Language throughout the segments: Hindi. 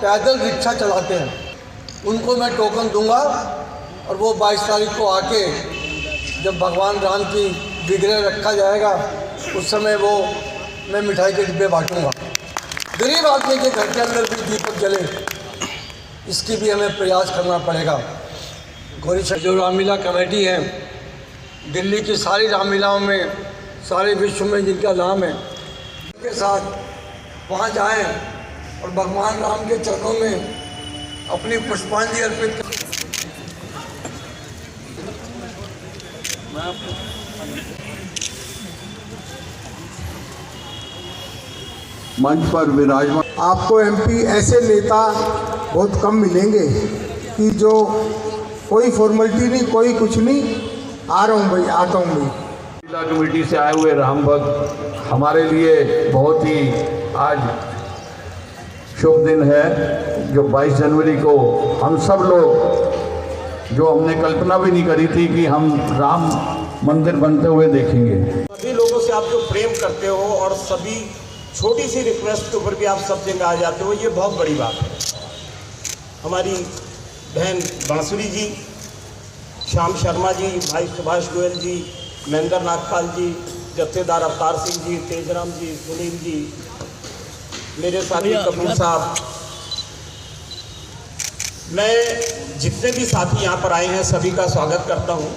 पैदल रिक्शा चलाते हैं, उनको मैं टोकन दूंगा और वो 22 तारीख को आके जब भगवान राम की विग्रह रखा जाएगा उस समय वो मैं मिठाई के डिब्बे बांटूंगा। गरीब आदमी के घर के अंदर भी दीपक जले, इसकी भी हमें प्रयास करना पड़ेगा। गौरी जो रामलीला कमेटी है, दिल्ली की सारी रामलीलाओं में, सारे विश्व में जिनका नाम है, उनके साथ वहाँ जाएं और भगवान राम के चरणों में अपनी पुष्पांजलि अर्पित करें। मंच पर विराजमान। आपको एमपी ऐसे नेता बहुत कम मिलेंगे कि जो कोई फॉर्मेलिटी नहीं, कोई कुछ नहीं, आ रहा हूँ भाई, आता हूँ भाई। जिला कमेटी से आए हुए राम भक्त हमारे लिए बहुत ही आज शुभ दिन है, जो 22 जनवरी को हम सब लोग, जो हमने कल्पना भी नहीं करी थी कि हम राम मंदिर बनते हुए देखेंगे। सभी लोगों से आप जो प्रेम करते हो और सभी छोटी सी रिक्वेस्ट के ऊपर भी आप सब जगह आ जाते हो, ये बहुत बड़ी बात है। हमारी बहन बांसुरी जी, श्याम शर्मा जी, भाई सुभाष गोयल जी, महेंद्र नागपाल जी, जत्थेदार अवतार सिंह जी, तेजराम जी, सुनील जी, मेरे साथी कपूर साहब, मैं जितने भी साथी यहाँ पर आए हैं सभी का स्वागत करता हूँ।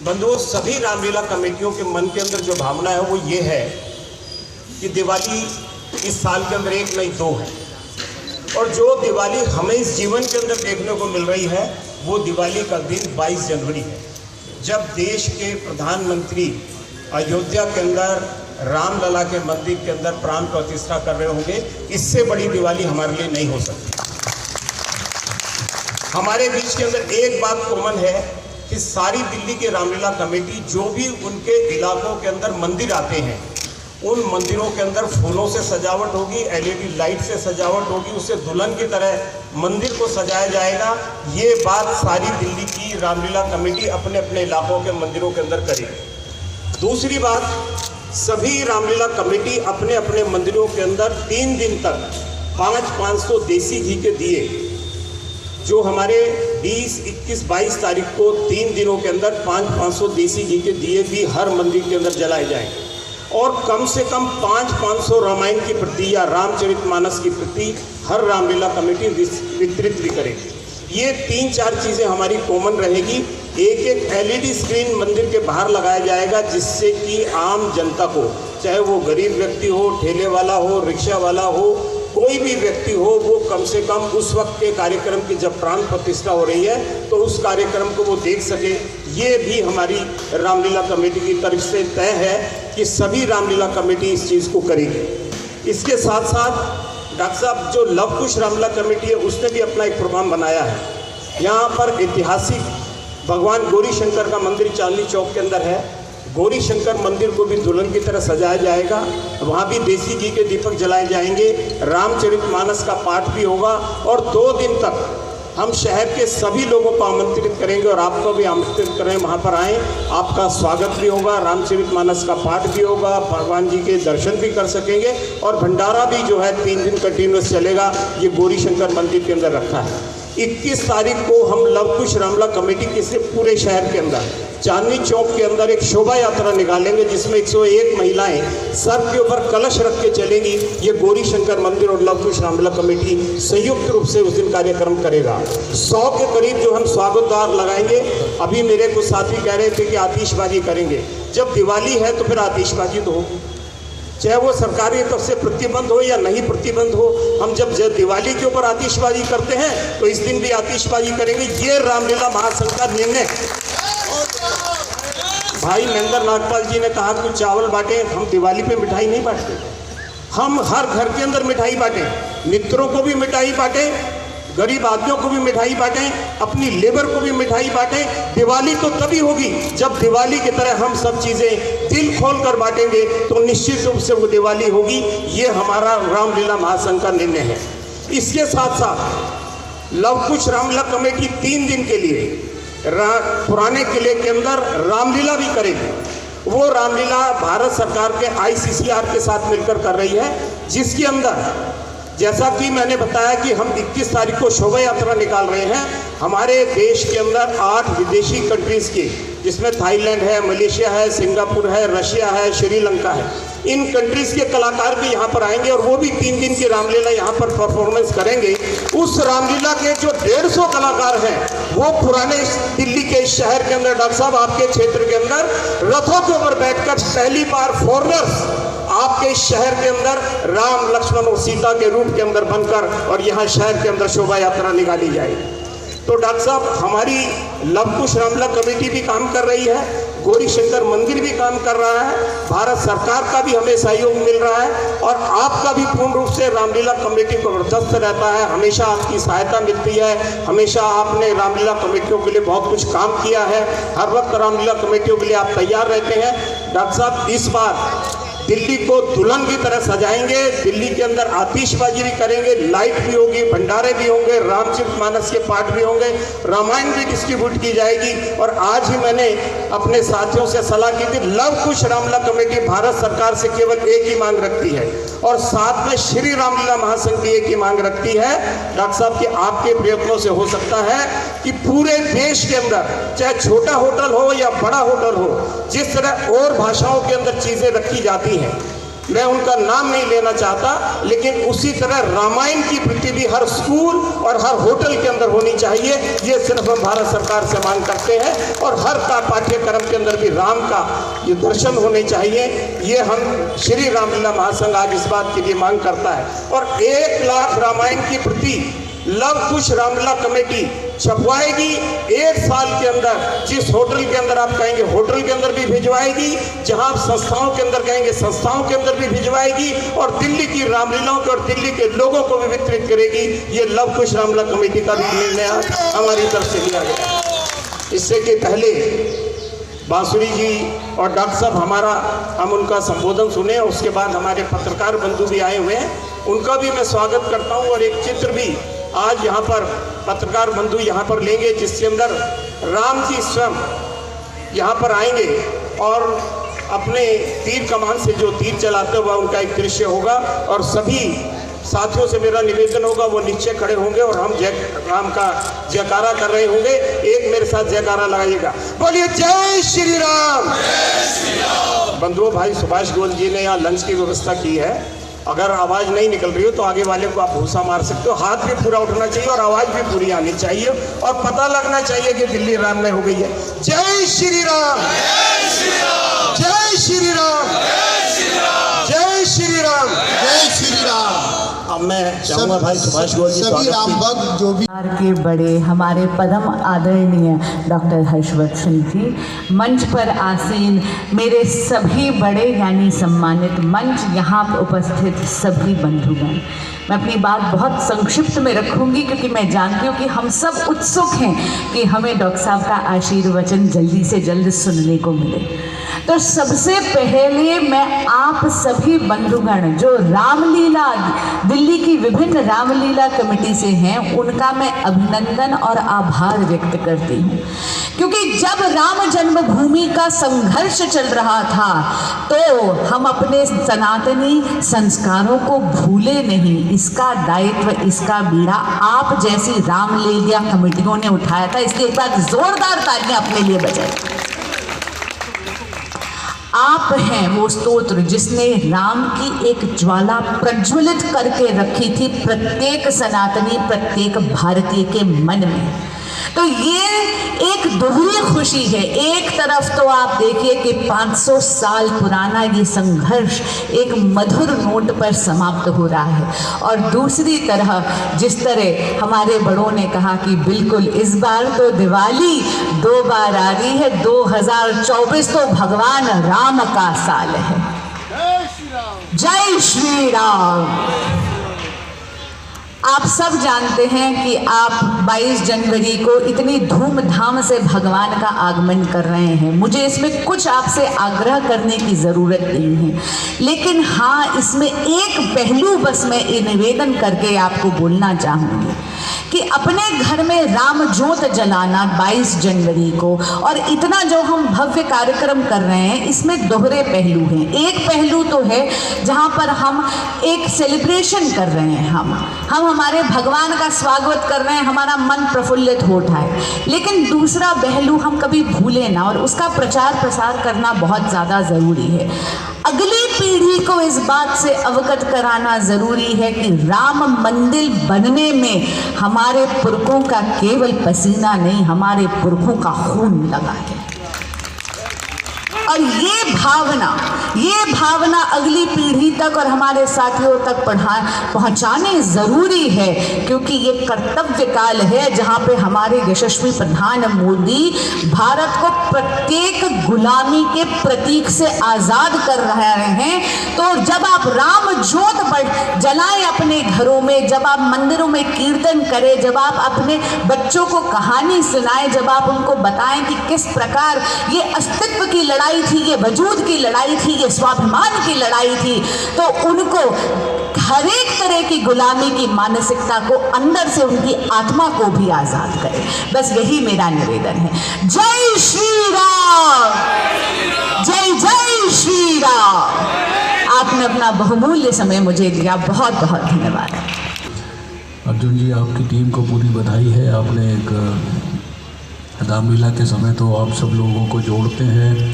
बंधुओं, सभी रामलीला कमेटियों के मन के अंदर जो भावना है वो ये है कि दिवाली इस साल के अंदर एक नहीं दो है, और जो दिवाली हमें इस जीवन के अंदर देखने को मिल रही है वो दिवाली का दिन 22 जनवरी है, जब देश के प्रधानमंत्री अयोध्या के अंदर रामलला के मंदिर के अंदर प्राण प्रतिष्ठा कर रहे होंगे। इससे बड़ी दिवाली हमारे लिए नहीं हो सकती। हमारे बीच के अंदर एक बात कॉमन है कि सारी दिल्ली के रामलीला कमेटी जो भी उनके इलाकों के अंदर मंदिर आते हैं, उन मंदिरों के अंदर फूलों से सजावट होगी, एलईडी लाइट से सजावट होगी, उसे दुल्हन की तरह मंदिर को सजाया जाएगा। ये बात सारी दिल्ली की रामलीला कमेटी अपने अपने इलाकों के मंदिरों के अंदर करेगी। दूसरी बात, सभी रामलीला कमेटी अपने अपने मंदिरों के अंदर 3 दिन तक 500 देसी घी के दिए, जो हमारे 20, 21, 22 तारीख को 3 दिनों के अंदर 500 देसी घी के दिए भी हर मंदिर के अंदर जलाए जाएंगे, और कम से कम 500 रामायण की प्रति या रामचरितमानस की प्रति हर रामलीला कमेटी वितरित भी करेगी। ये 3-4 चीज़ें हमारी कॉमन रहेगी। एक एलईडी स्क्रीन मंदिर के बाहर लगाया जाएगा, जिससे कि आम जनता को, चाहे वो गरीब व्यक्ति हो, ठेले वाला हो, रिक्शा वाला हो, कोई भी व्यक्ति हो, वो कम से कम उस वक्त के कार्यक्रम की जब प्राण प्रतिष्ठा हो रही है तो उस कार्यक्रम को वो देख सके। ये भी हमारी रामलीला कमेटी की तरफ से तय है कि सभी रामलीला कमेटी इस चीज़ को करेगी। इसके साथ साथ डॉक्टर साहब, जो लव कुश रामलीला कमेटी है, उसने भी अपना एक प्रोग्राम बनाया है। यहाँ पर ऐतिहासिक भगवान गौरी शंकर का मंदिर चांदनी चौक के अंदर है। गौरी शंकर मंदिर को भी दुल्हन की तरह सजाया जाएगा, वहाँ भी देसी घी के दीपक जलाए जाएंगे, रामचरितमानस का पाठ भी होगा, और 2 दिन तक हम शहर के सभी लोगों को आमंत्रित करेंगे और आपको भी आमंत्रित करें, वहाँ पर आएँ, आपका स्वागत भी होगा, रामचरितमानस का पाठ भी होगा, भगवान जी के दर्शन भी कर सकेंगे, और भंडारा भी जो है 3 दिन कंटिन्यूस चलेगा। ये गौरी शंकर मंदिर के अंदर रखा है। 21 तारीख को हम लव कुश रामलीला कमेटी के से पूरे शहर के अंदर चांदनी चौक के अंदर एक शोभा यात्रा निकालेंगे, जिसमें 101 महिलाएं सर के ऊपर कलश रख के चलेंगी। ये गौरी शंकर मंदिर और लव कुश रामलीला कमेटी संयुक्त रूप से उस दिन कार्यक्रम करेगा। 100 के करीब जो हम स्वागत द्वार लगाएंगे। अभी मेरे कुछ साथी कह रहे थे कि आतिशबाजी करेंगे। जब दिवाली है तो फिर आतिशबाजी तो होगी, चाहे वो सरकारी तरफ से प्रतिबंध हो या नहीं प्रतिबंध हो। हम जब दिवाली के ऊपर आतिशबाजी करते हैं तो इस दिन भी आतिशबाजी करेंगे। ये रामलीला महासंघ का निर्णय। भाई महेंद्र नागपाल जी ने कहा कि चावल बांटे, हम दिवाली पे मिठाई नहीं बांटते, हम हर घर के अंदर मिठाई बांटें, मित्रों को भी मिठाई बांटें, गरीब आदमियों को भी मिठाई बांटें, अपनी लेबर को भी मिठाई बांटें। दिवाली तो तभी होगी जब दिवाली की तरह हम सब चीज़ें दिल खोल कर बांटेंगे, तो निश्चित रूप से वो दिवाली होगी। ये हमारा रामलीला महासंघ का निर्णय है। इसके साथ साथ लव कुश रामलीला कमेटी 3 दिन के लिए पुराने किले के अंदर रामलीला भी करेगी। वो रामलीला भारत सरकार के ICCR के साथ मिलकर कर रही है, जिसके अंदर जैसा कि मैंने बताया कि हम 21 तारीख को शोभा यात्रा निकाल रहे हैं। हमारे देश के अंदर 8 विदेशी कंट्रीज़ की, जिसमें थाईलैंड है, मलेशिया है, सिंगापुर है, रशिया है, श्रीलंका है, इन कंट्रीज़ के कलाकार भी यहाँ पर आएंगे और वो भी 3 दिन की रामलीला यहाँ पर परफॉर्मेंस करेंगे। उस रामलीला के जो 150 कलाकार हैं वो पुराने दिल्ली के शहर के अंदर, डॉक्टर साहब आपके क्षेत्र के अंदर रथों के ऊपर बैठकर पहली बार फॉरनर्स आपके शहर के अंदर राम, लक्ष्मण और सीता के रूप के अंदर बनकर और यहाँ शहर के अंदर शोभा यात्रा निकाली जाएगी। तो डॉक्टर साहब हमारी लव कुश रामलीला कमेटी भी काम कर रही है, गौरी शंकर मंदिर भी काम कर रहा है, भारत सरकार का भी हमें सहयोग मिल रहा है और आपका भी पूर्ण रूप से रामलीला कमेटी को बर्दाश्त रहता है। हमेशा आपकी सहायता मिलती है, हमेशा आपने रामलीला कमेटियों के लिए बहुत कुछ काम किया है, हर वक्त रामलीला कमेटियों के लिए आप तैयार रहते हैं। डॉक्टर साहब इस बार दिल्ली को दुल्हन की तरह सजाएंगे, दिल्ली के अंदर आतिशबाजी भी करेंगे, लाइट भी होगी, भंडारे भी होंगे, रामचरितमानस के पाठ भी होंगे, रामायण भी डिस्ट्रीब्यूट की जाएगी। और आज ही मैंने अपने साथियों से सलाह की थी, लव कुश रामलीला कमेटी भारत सरकार से केवल एक ही मांग रखती है और साथ में श्री रामलीला महासंघ की एक ही मांग रखती है डॉक्टर साहब कि आपके प्रयत्नों से हो सकता है कि पूरे देश के अंदर, चाहे छोटा होटल हो या बड़ा होटल हो, जिस तरह और भाषाओं के अंदर चीज़ें रखी जाती हैं, मैं उनका नाम नहीं लेना चाहता, लेकिन उसी तरह रामायण की प्रति भी हर स्कूल और हर होटल के अंदर होनी चाहिए। ये सिर्फ हम भारत सरकार से मांग करते हैं और हर का पाठ्यक्रम के अंदर भी राम का ये दर्शन होने चाहिए। ये हम श्री रामलीला महासंघ आज इस बात के लिए मांग करता है। और 1 लाख रामायण की प्रति लव कुश रामलीला कमेटी छपवाएगी। 1 साल के अंदर जिस होटल के अंदर आप कहेंगे होटल के अंदर भी भिजवाएगी, जहां आप संस्थाओं के अंदर कहेंगे संस्थाओं के अंदर भी भिजवाएगी और दिल्ली की रामलीलाओं को और दिल्ली के लोगों को भी वितरित करेगी। ये लव कुश रामलीला कमेटी का भी निर्णय हमारी तरफ से लिया गया। इससे के पहले बांसुरी जी और डॉक्टर साहब हमारा हम उनका संबोधन सुने, उसके बाद हमारे पत्रकार बंधु भी आए हुए हैं, उनका भी मैं स्वागत करता हूं। और एक चित्र भी आज यहाँ पर पत्रकार बंधु यहाँ पर लेंगे, जिसके अंदर राम जी स्वयं यहाँ पर आएंगे और अपने तीर कमान से जो तीर चलाते हुआ उनका एक दृश्य होगा और सभी साथियों से मेरा निवेदन होगा वो नीचे खड़े होंगे और हम जय राम का जयकारा कर रहे होंगे। एक मेरे साथ जयकारा लगाइएगा, बोलिए जय श्री राम। बंधुओं, भाई सुभाष गोयल जी ने यहाँ लंच की व्यवस्था की है। अगर आवाज़ नहीं निकल रही हो तो आगे वाले को आप भूसा मार सकते हो, हाथ भी पूरा उठना चाहिए और आवाज़ भी पूरी आनी चाहिए और पता लगना चाहिए कि दिल्ली राम में हो गई है। जय श्री राम, जय श्री राम, जय श्री राम, जय श्री राम, जय श्री राम। अब मैं चाहूँगा भाई सुभाष गोयल जी सभी राम भक्त जो भी के बड़े हमारे परम आदरणीय डॉक्टर हर्षवर्धन जी, मंच पर आसीन मेरे सभी बड़े यानी सम्मानित मंच, यहाँ उपस्थित सभी बंधुगण, मैं अपनी बात बहुत संक्षिप्त में रखूंगी क्योंकि मैं जानती हूँ कि हम सब उत्सुक हैं कि हमें डॉक्टर साहब का आशीर्वचन जल्दी से जल्द सुनने को मिले। तो सबसे पहले मैं आप सभी बंधुगण जो रामलीला दिल्ली की विभिन्न रामलीला कमेटी से हैं उनका मैं अभिनंदन और आभार व्यक्त करती हूँ, क्योंकि जब राम जन्मभूमि का संघर्ष चल रहा था तो हम अपने सनातनी संस्कारों को भूले नहीं। इसका दायित्व, इसका बीड़ा आप जैसी रामलीला कमेटियों ने उठाया था, इसलिए एक बार जोरदार तालियां अपने लिए बजाएं। आप हैं वो स्तोत्र जिसने राम की एक ज्वाला प्रज्वलित करके रखी थी प्रत्येक सनातनी, प्रत्येक भारतीय के मन में। तो ये एक दोहरी खुशी है। एक तरफ तो आप देखिए कि 500 साल पुराना ये संघर्ष एक मधुर नोट पर समाप्त हो रहा है और दूसरी तरह जिस तरह हमारे बड़ों ने कहा कि बिल्कुल इस बार तो दिवाली 2 बार आ रही है, 2024 तो भगवान राम का साल है। जय श्री राम। आप सब जानते हैं कि आप 22 जनवरी को इतनी धूमधाम से भगवान का आगमन कर रहे हैं। मुझे इसमें कुछ आपसे आग्रह करने की ज़रूरत नहीं है, लेकिन हाँ, इसमें एक पहलू बस मैं ये निवेदन करके आपको बोलना चाहूँगी कि अपने घर में राम ज्योत जलाना 22 जनवरी को और इतना जो हम भव्य कार्यक्रम कर रहे हैं, इसमें दोहरे पहलू हैं। एक पहलू तो है जहाँ पर हम एक सेलिब्रेशन कर रहे हैं, हम हमारे भगवान का स्वागत कर रहे हैं, हमारा मन प्रफुल्लित हो उठा है, लेकिन दूसरा पहलू हम कभी भूलें ना और उसका प्रचार प्रसार करना बहुत ज़्यादा ज़रूरी है। अगली पीढ़ी को इस बात से अवगत कराना ज़रूरी है कि राम मंदिर बनने में हमारे पुरखों का केवल पसीना नहीं, हमारे पुरखों का खून लगा है। और ये भावना अगली पीढ़ी तक और हमारे साथियों तक पहुंचाने ज़रूरी है, क्योंकि ये कर्तव्य काल है जहां पे हमारे यशस्वी प्रधान मोदी भारत को प्रत्येक गुलामी के प्रतीक से आज़ाद कर रहे हैं। तो जब आप राम ज्योत जलाएं अपने घरों में, जब आप मंदिरों में कीर्तन करें, जब आप अपने बच्चों को कहानी सुनाएं, जब आप उनको बताएं कि किस प्रकार ये अस्तित्व की लड़ाई थी, ये वजूद की लड़ाई थी, ये स्वाभिमान की लड़ाई थी, तो उनको हर एक तरह की गुलामी की मानसिकता को अंदर से उनकी आत्मा को भी आजाद करें। बस यही मेरा निवेदन है। जय श्री राम, जय जय श्री राम। आपने अपना बहुमूल्य समय मुझे दिया, बहुत बहुत धन्यवाद। अर्जुन जी, आपकी टीम को पूरी बधाई है। आपने एक रामलीला के समय तो आप सब लोगों को जोड़ते हैं,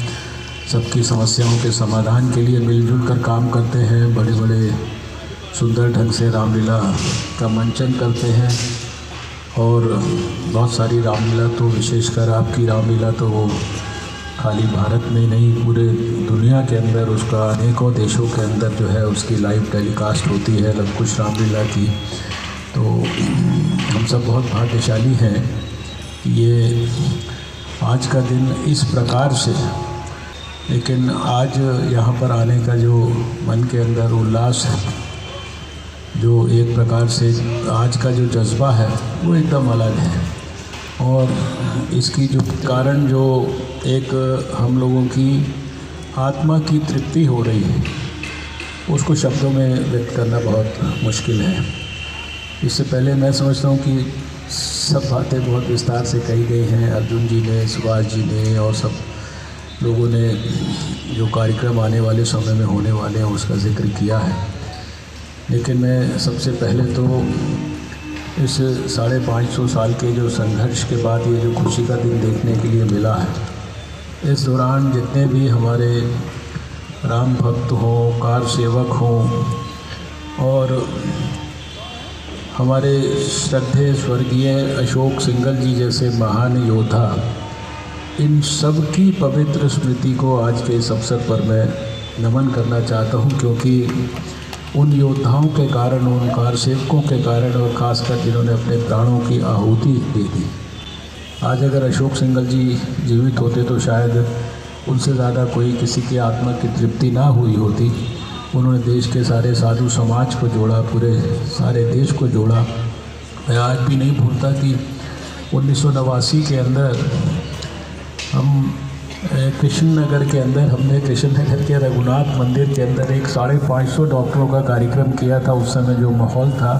सबकी समस्याओं के समाधान के लिए मिलजुल कर काम करते हैं, बड़े बड़े सुंदर ढंग से रामलीला का मंचन करते हैं। और बहुत सारी रामलीला तो, विशेषकर आपकी रामलीला तो वो खाली भारत में नहीं, पूरे दुनिया के अंदर उसका अनेकों देशों के अंदर जो है उसकी लाइव टेलीकास्ट होती है लवकुश रामलीला की। तो हम सब बहुत भाग्यशाली हैं कि ये आज का दिन इस प्रकार से, लेकिन आज यहाँ पर आने का जो मन के अंदर उल्लास है, जो एक प्रकार से आज का जो जज्बा है वो एकदम अलग है। और इसकी जो कारण जो एक हम लोगों की आत्मा की तृप्ति हो रही है, उसको शब्दों में व्यक्त करना बहुत मुश्किल है। इससे पहले मैं समझता हूँ कि सब बातें बहुत विस्तार से कही गई हैं। अर्जुन जी ने, सुभाष जी ने और सब लोगों ने जो कार्यक्रम आने वाले समय में होने वाले हैं उसका जिक्र किया है। लेकिन मैं सबसे पहले तो इस 550 साल के जो संघर्ष के बाद ये जो खुशी का दिन देखने के लिए मिला है, इस दौरान जितने भी हमारे राम भक्त हों, कार सेवक हों और हमारे श्रद्धेय स्वर्गीय अशोक सिंघल जी जैसे महान योद्धा, इन सब की पवित्र स्मृति को आज के इस अवसर पर मैं नमन करना चाहता हूं, क्योंकि उन योद्धाओं के कारण, उन कार सेवकों के कारण और ख़ासकर जिन्होंने अपने प्राणों की आहुति दे दी, आज अगर अशोक सिंघल जी जीवित होते तो शायद उनसे ज़्यादा कोई किसी की आत्मा की तृप्ति ना हुई होती। उन्होंने देश के सारे साधु समाज को जोड़ा, पूरे सारे देश को जोड़ा। मैं आज भी नहीं भूलता कि 1989 के अंदर हम कृष्ण नगर के अंदर, हमने कृष्ण नगर के रघुनाथ मंदिर के अंदर एक 550 डॉक्टरों का कार्यक्रम किया था। उस समय जो माहौल था,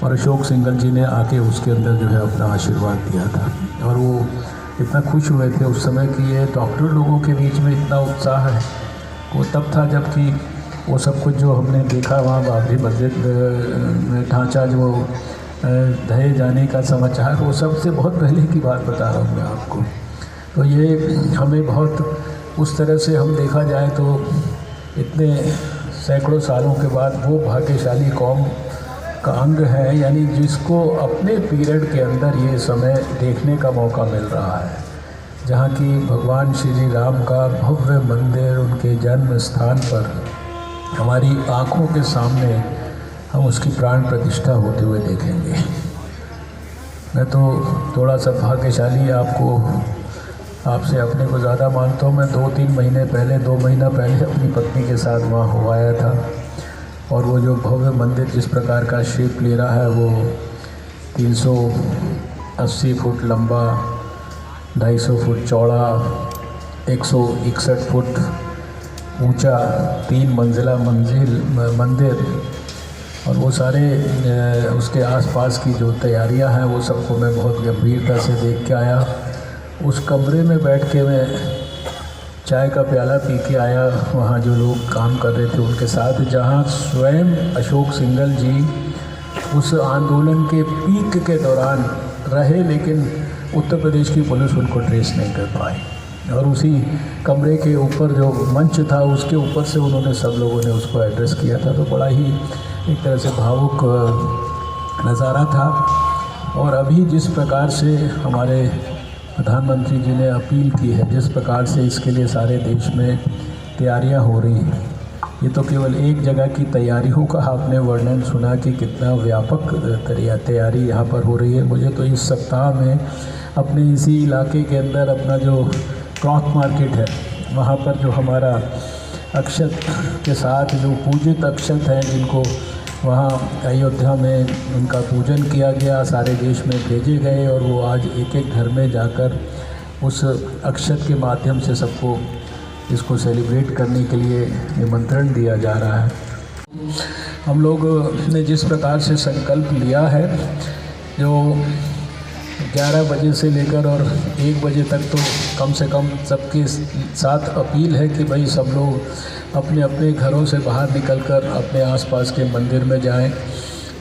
और अशोक सिंघल जी ने आके उसके अंदर जो है अपना आशीर्वाद दिया था, और वो इतना खुश हुए थे उस समय कि ये डॉक्टर लोगों के बीच में इतना उत्साह है। वो तब था जबकि वो सब कुछ जो हमने देखा वहाँ बाबरी मस्जिद में ढांचा जो ढहे जाने का समाचार, वो सबसे बहुत पहले की बात बता रहा हूँ मैं आपको। तो ये हमें बहुत उस तरह से हम देखा जाए तो इतने सैकड़ों सालों के बाद वो भाग्यशाली कौम का अंग है, यानी जिसको अपने पीरियड के अंदर ये समय देखने का मौका मिल रहा है, जहाँ की भगवान श्री राम का भव्य मंदिर उनके जन्म स्थान पर हमारी आँखों के सामने हम उसकी प्राण प्रतिष्ठा होते हुए देखेंगे। मैं तो थोड़ा सा भाग्यशाली आपसे अपने को ज़्यादा मानता हूँ। मैं 2 महीना पहले अपनी पत्नी के साथ वहाँ हो आया था, और वो जो भव्य मंदिर जिस प्रकार का शेप ले रहा है, वो 380 फुट लंबा, 250 फुट चौड़ा, 161 फुट ऊंचा, 3 मंजिला मंदिर, और वो सारे उसके आसपास की जो तैयारियां हैं वो सबको मैं बहुत गंभीरता से देख के आया। उस कमरे में बैठ के मैं चाय का प्याला पी के आया, वहाँ जो लोग काम कर रहे थे उनके साथ, जहाँ स्वयं अशोक सिंघल जी उस आंदोलन के पीक के दौरान रहे, लेकिन उत्तर प्रदेश की पुलिस उनको ट्रेस नहीं कर पाई। और उसी कमरे के ऊपर जो मंच था उसके ऊपर से उन्होंने सब लोगों ने उसको एड्रेस किया था। तो बड़ा ही एक तरह से भावुक नज़ारा था। और अभी जिस प्रकार से हमारे प्रधानमंत्री जी ने अपील की है, जिस प्रकार से इसके लिए सारे देश में तैयारियां हो रही हैं, ये तो केवल एक जगह की तैयारियों का आपने वर्णन सुना कि कितना व्यापक तैयारी यहाँ पर हो रही है। मुझे तो इस सप्ताह में अपने इसी इलाके के अंदर अपना जो क्लॉथ मार्केट है, वहाँ पर जो हमारा अक्षत के साथ जो पूजित अक्षत हैं, जिनको वहाँ अयोध्या में उनका पूजन किया गया, सारे देश में भेजे गए, और वो आज एक एक घर में जाकर उस अक्षत के माध्यम से सबको इसको सेलिब्रेट करने के लिए निमंत्रण दिया जा रहा है। हम लोग ने जिस प्रकार से संकल्प लिया है, जो 11 बजे से लेकर और 1 बजे तक तो कम से कम सबके साथ अपील है कि भाई सब लोग अपने अपने घरों से बाहर निकलकर अपने आसपास के मंदिर में जाएं।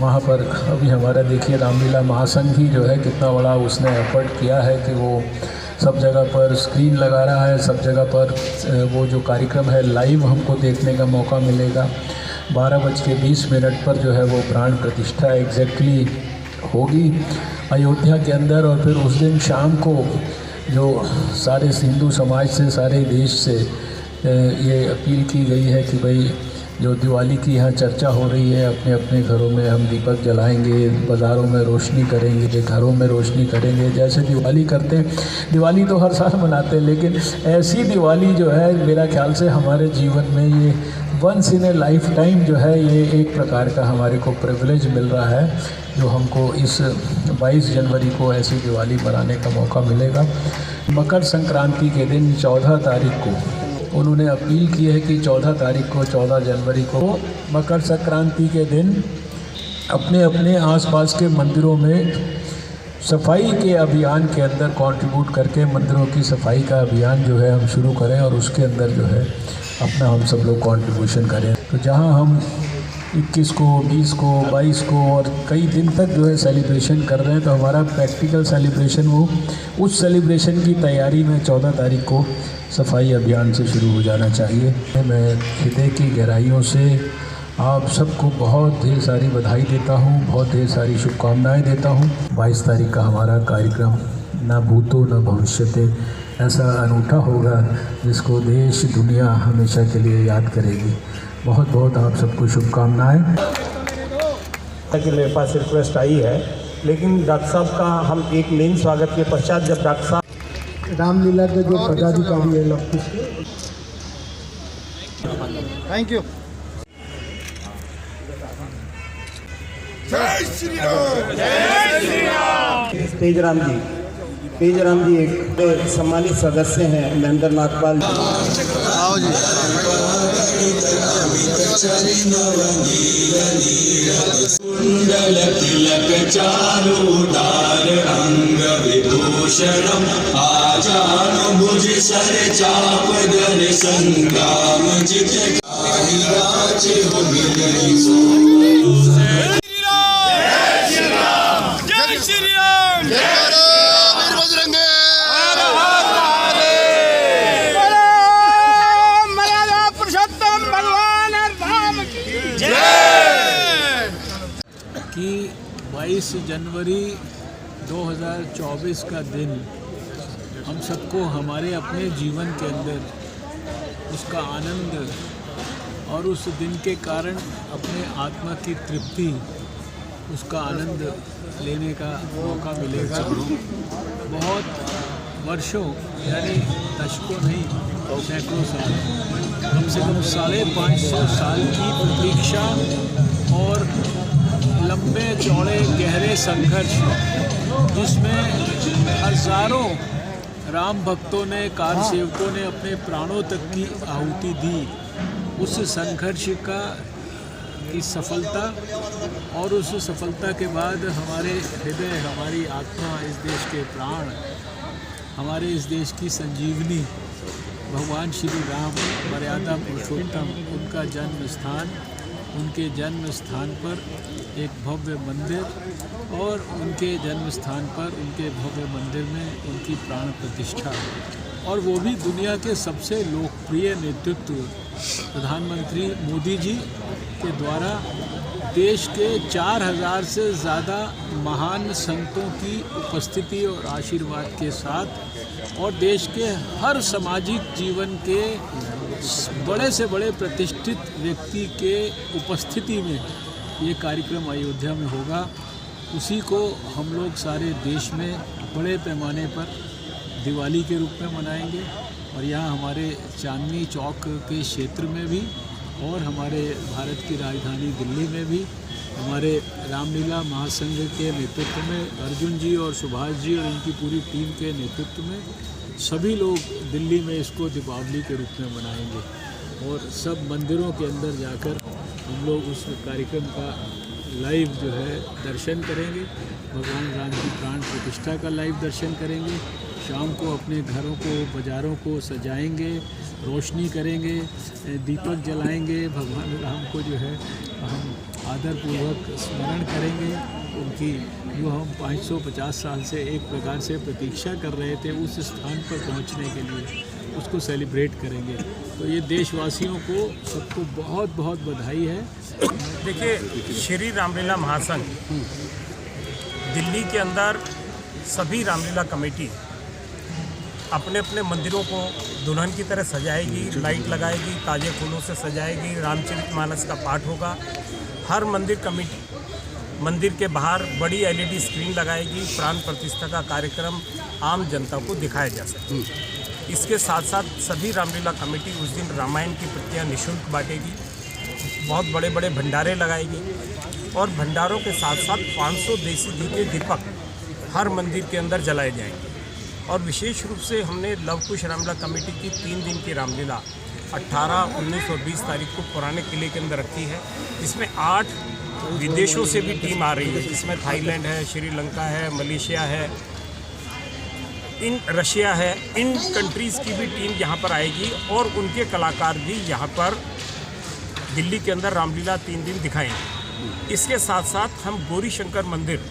वहाँ पर अभी हमारा देखिए रामलीला महासंघ ही जो है कितना बड़ा उसने एफर्ट किया है कि वो सब जगह पर स्क्रीन लगा रहा है, सब जगह पर वो जो कार्यक्रम है लाइव हमको देखने का मौका मिलेगा। 12:20 पर जो है वो प्राण प्रतिष्ठा एग्जैक्टली होगी अयोध्या के अंदर। और फिर उस दिन शाम को जो सारे हिंदू समाज से, सारे देश से ये अपील की गई है कि भाई जो दिवाली की यहाँ चर्चा हो रही है, अपने अपने घरों में हम दीपक जलाएंगे, बाज़ारों में रोशनी करेंगे, घरों में रोशनी करेंगे, जैसे दिवाली करते हैं। दिवाली तो हर साल मनाते हैं, लेकिन ऐसी दिवाली जो है मेरा ख्याल से हमारे जीवन में ये once in a lifetime जो है, ये एक प्रकार का हमारे को प्रिविलेज मिल रहा है, जो हमको इस 22 जनवरी को ऐसी दिवाली मनाने का मौका मिलेगा। मकर संक्रांति के दिन 14 तारीख को उन्होंने अपील की है कि 14 तारीख को, 14 जनवरी को मकर संक्रांति के दिन अपने अपने आसपास के मंदिरों में सफाई के अभियान के अंदर कंट्रीब्यूट करके मंदिरों की सफाई का अभियान जो है हम शुरू करें, और उसके अंदर जो है अपना हम सब लोग कंट्रीब्यूशन करें। तो जहां हम 21 को, 20 को, 22 को और कई दिन तक जो है सेलिब्रेशन कर रहे हैं, तो हमारा प्रैक्टिकल सेलिब्रेशन वो उस सेलिब्रेशन की तैयारी में 14 तारीख को सफाई अभियान से शुरू हो जाना चाहिए। मैं हृदय की गहराइयों से आप सबको बहुत ढेर सारी बधाई देता हूँ, बहुत ढेर सारी शुभकामनाएं देता हूँ। 22 तारीख का हमारा कार्यक्रम ना भूतो न भविष्यते ऐसा अनूठा होगा जिसको देश दुनिया हमेशा के लिए याद करेगी। बहुत बहुत आप सबको शुभकामनाएं। कि मेरे पास रिक्वेस्ट आई है, लेकिन डॉक्टर साहब का हम एक मेन स्वागत के पश्चात जब डॉक्टर साहब रामलीला के जो पदाधिकारी है लोग, थैंक यू। तेजराम जी एक सम्मानित सदस्य हैं, महेंद्र नागपाल आओ जी। कुंडल तिलक चारुदार अंग विभूषणम आजानु भुज सर चाप धर संग्राम जित राज हो मिलई सो। कि 22 जनवरी 2024 का दिन हम सबको हमारे अपने जीवन के अंदर उसका आनंद और उस दिन के कारण अपने आत्मा की तृप्ति, उसका आनंद लेने का मौका मिलेगा। बहुत वर्षों यानी दशकों नहीं सैकड़ों साल, कम से कम 550 साल की प्रतीक्षा और लंबे चौड़े गहरे संघर्ष, जिसमें हजारों राम भक्तों ने, कार सेवकों ने अपने प्राणों तक की आहुति दी। उस संघर्ष की सफलता और उस सफलता के बाद हमारे हृदय, हमारी आत्मा, इस देश के प्राण, हमारे इस देश की संजीवनी भगवान श्री राम मर्यादा पुरुषोत्तम, उनका जन्म स्थान, उनके जन्म स्थान पर एक भव्य मंदिर और उनके जन्म स्थान पर, उनके भव्य मंदिर में उनकी प्राण प्रतिष्ठा, और वो भी दुनिया के सबसे लोकप्रिय नेतृत्व प्रधानमंत्री मोदी जी के द्वारा देश के 4000 से ज़्यादा महान संतों की उपस्थिति और आशीर्वाद के साथ, और देश के हर सामाजिक जीवन के बड़े से बड़े प्रतिष्ठित व्यक्ति के उपस्थिति में ये कार्यक्रम अयोध्या में होगा। उसी को हम लोग सारे देश में बड़े पैमाने पर दिवाली के रूप में मनाएंगे, और यहाँ हमारे चांदनी चौक के क्षेत्र में भी और हमारे भारत की राजधानी दिल्ली में भी हमारे रामलीला महासंघ के नेतृत्व में अर्जुन जी और सुभाष जी और इनकी पूरी टीम के नेतृत्व में सभी लोग दिल्ली में इसको दीपावली के रूप में मनाएंगे, और सब मंदिरों के अंदर जाकर हम लोग उस कार्यक्रम का लाइव जो है दर्शन करेंगे, भगवान राम की प्राण प्रतिष्ठा का लाइव दर्शन करेंगे। शाम को अपने घरों को, बाज़ारों को सजाएंगे, रोशनी करेंगे, दीपक जलाएंगे, भगवान राम को जो है हम आदरपूर्वक स्मरण करेंगे। उनकी जो हम 550 साल से एक प्रकार से प्रतीक्षा कर रहे थे, उस स्थान पर पहुंचने के लिए उसको सेलिब्रेट करेंगे। तो ये देशवासियों को सबको बहुत बहुत बधाई है। देखिए, श्री रामलीला महासंघ दिल्ली के अंदर सभी रामलीला कमेटी अपने अपने मंदिरों को दुल्हन की तरह सजाएगी, लाइट लगाएगी, ताजे फूलों से सजाएगी, रामचरितमानस का पाठ होगा। हर मंदिर कमेटी मंदिर के बाहर बड़ी LED स्क्रीन लगाएगी, प्राण प्रतिष्ठा का कार्यक्रम आम जनता को दिखाया जा सके। इसके साथ साथ सभी रामलीला कमेटी उस दिन रामायण की प्रतियां निःशुल्क बांटेगी, बहुत बड़े बड़े भंडारे लगाएगी, और भंडारों के साथ साथ 500 देसी घी के दीपक हर मंदिर के अंदर जलाए जाएंगे। और विशेष रूप से हमने लव कुश रामलीला कमेटी की 3 दिन की रामलीला 18, 19 और 20 तारीख को पुराने किले के अंदर रखी है, जिसमें 8 विदेशों से भी टीम आ रही है, जिसमें थाईलैंड है, श्रीलंका है, मलेशिया है, रशिया है। इन कंट्रीज़ की भी टीम यहाँ पर आएगी, और उनके कलाकार भी यहाँ पर दिल्ली के अंदर रामलीला 3 दिन दिखाएंगे। इसके साथ साथ हम गौरी शंकर मंदिर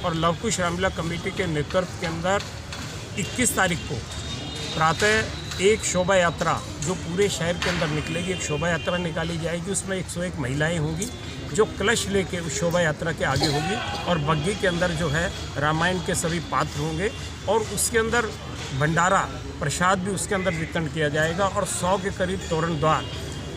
और लव कुश रामलीला कमेटी के नेतृत्व के अंदर 21 तारीख को प्रातः एक शोभा यात्रा जो पूरे शहर के अंदर निकलेगी, एक शोभा यात्रा निकाली जाएगी। उसमें 101 महिलाएं होंगी जो कलश लेके उस शोभा यात्रा के आगे होगी, और बग्घी के अंदर जो है रामायण के सभी पात्र होंगे, और उसके अंदर भंडारा प्रसाद भी उसके अंदर वितरण किया जाएगा। और 100 के करीब तोरण द्वार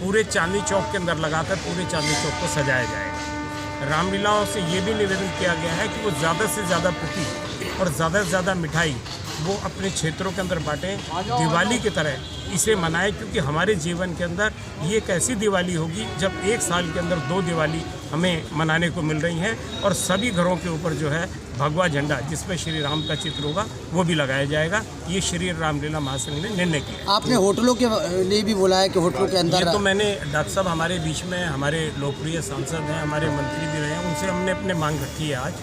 पूरे चांदनी चौक के अंदर लगाकर पूरे चांदनी चौक को सजाया जाएगा। रामलीलाओं से ये भी निवेदन किया गया है कि वो ज़्यादा से ज़्यादा प्रतीक और ज़्यादा से ज़्यादा मिठाई वो अपने क्षेत्रों के अंदर बांटें, दिवाली की तरह इसे मनाएं, क्योंकि हमारे जीवन के अंदर ये एक ऐसी दिवाली होगी जब एक साल के अंदर 2 दिवाली हमें मनाने को मिल रही हैं, और सभी घरों के ऊपर जो है भगवा झंडा जिसमें श्री राम का चित्र होगा वो भी लगाया जाएगा। ये श्री रामलीला महासंघ ने निर्णय किया। आपने होटलों के लिए भी बोला है कि होटलों के अंदर, ये तो मैंने डॉक्टर साहब हमारे बीच में हमारे लोकप्रिय सांसद हैं, हमारे मंत्री भी रहे हैं, उनसे हमने अपने मांग रखी है आज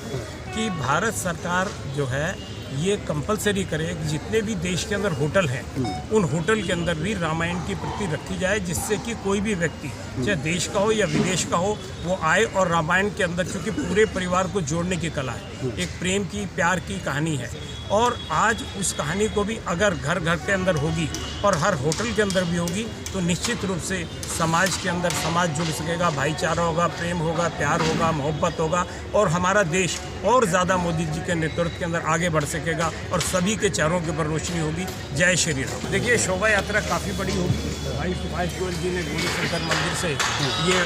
कि भारत सरकार जो है ये कंपलसरी करे कि जितने भी देश के अंदर होटल हैं उन होटल के अंदर भी रामायण की प्रति रखी जाए, जिससे कि कोई भी व्यक्ति चाहे देश का हो या विदेश का हो वो आए और रामायण के अंदर, क्योंकि पूरे परिवार को जोड़ने की कला है, एक प्रेम की, प्यार की कहानी है। और आज उस कहानी को भी अगर घर घर के अंदर होगी और हर होटल के अंदर भी होगी तो निश्चित रूप से समाज के अंदर समाज जुड़ सकेगा, भाईचारा होगा, प्रेम होगा, प्यार होगा, मोहब्बत होगा, और हमारा देश और ज़्यादा मोदी जी के नेतृत्व के अंदर आगे बढ़ सकेगा, और सभी के चेहरों के ऊपर रोशनी होगी। जय श्री राम। देखिए, शोभा यात्रा काफ़ी बड़ी होगी। भाई सुभाष गोयल जी ने गौरी शंकर मंदिर से ये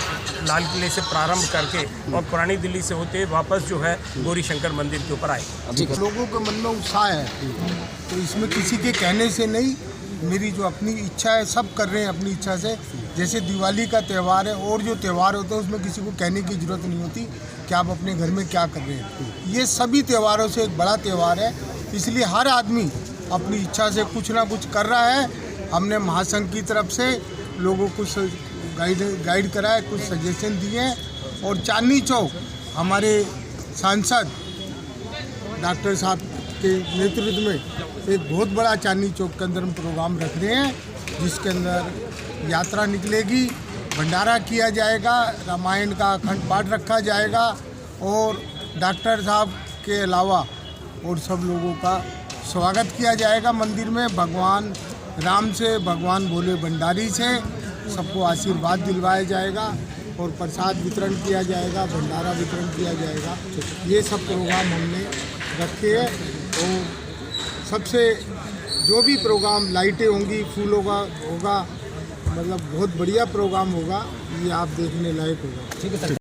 लाल किले से प्रारंभ करके और पुरानी दिल्ली से होते वापस जो है गौरी शंकर मंदिर के ऊपर आए। लोगों के मन में उत्साह है तो इसमें किसी के कहने से नहीं, मेरी जो अपनी इच्छा है, सब कर रहे हैं अपनी इच्छा से। जैसे दिवाली का त्यौहार है और जो त्यौहार होते हैं उसमें किसी को कहने की ज़रूरत नहीं होती कि आप अपने घर में क्या कर रहे हैं। ये सभी त्योहारों से एक बड़ा त्यौहार है, इसलिए हर आदमी अपनी इच्छा से कुछ ना कुछ कर रहा है। हमने महासंघ की तरफ से लोगों को गाइड करा है, कुछ सजेशन दिए हैं। और चांदनी चौक हमारे सांसद डॉक्टर साहब के नेतृत्व में एक बहुत बड़ा चांदनी चौक के अंदर हम प्रोग्राम रख रहे हैं, जिसके अंदर यात्रा निकलेगी, भंडारा किया जाएगा, रामायण का अखंड पाठ रखा जाएगा और डॉक्टर साहब के अलावा और सब लोगों का स्वागत किया जाएगा मंदिर में। भगवान राम से, भगवान भोले भंडारी से सबको आशीर्वाद दिलवाया जाएगा और प्रसाद वितरण किया जाएगा, भंडारा वितरण किया जाएगा। ये सब प्रोग्राम हमने रखे हैं। और सबसे जो भी प्रोग्राम, लाइटें होंगी, फूलों का होगा, मतलब बहुत बढ़िया प्रोग्राम होगा, ये आप देखने लायक होगा। ठीक है सर।